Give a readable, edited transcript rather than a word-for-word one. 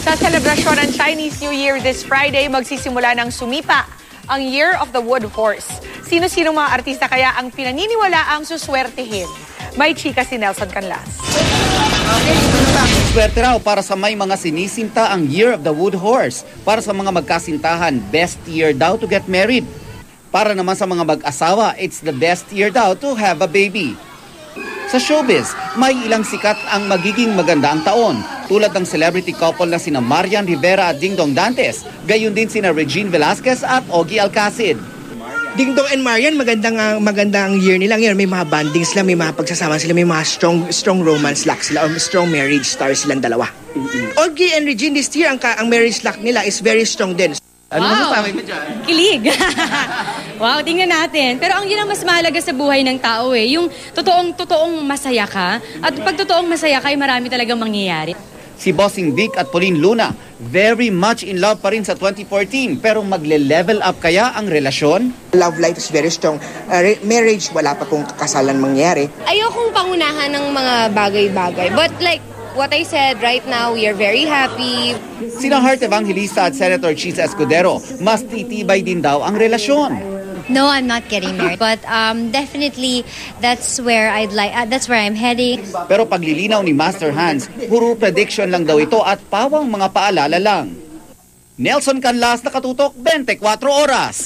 Sa selebrasyon ng Chinese New Year this Friday, magsisimula ng sumipa ang Year of the Wood Horse. Sino-sino mga artista kaya ang pinaniniwala ang suswertehin? May chika si Nelson Canlas. Swerte raw para sa may mga sinisinta ang Year of the Wood Horse. Para sa mga magkasintahan, best year daw to get married. Para naman sa mga mag-asawa, it's the best year daw to have a baby. Sa showbiz, may ilang sikat ang magiging maganda ang taon. Tulad ng celebrity couple na sina Marian Rivera at Dingdong Dantes. Gayon din sina Regine Velasquez at Ogie Alcacid. Dingdong and Marian, magandang year nila ngayon. May mga banding sila, may mga pagsasama sila, may mga strong romance luck sila or strong marriage stars silang dalawa. Ogie and Regine this year, ang marriage luck nila is very strong din. Ano masasabi mo dyan? Kilig. Wow, tingnan natin. Pero ang yun ang mas mahalaga sa buhay ng tao yung totoong masaya ka. At pag totoong masaya ka, ay marami talagang mangyayari. Si Bossing Vic at Pauline Luna, very much in love pa rin sa 2014. Pero magle-level up kaya ang relasyon? Love life is very strong. Marriage, wala pa pong kasalan mangyayari. Ayokong pangunahan ng mga bagay-bagay. But like what I said, right now, we are very happy. Sina Heart Evangelista at Senator Cheese Escudero, mas titibay din daw ang relasyon. No, I'm not getting married, but definitely that's where that's where I'm heading. Pero paglilinaw ni Master Hans, puro prediction lang daw ito at pawang mga paalala lang. Nelson Canlas, Nakatutok, 24 Oras.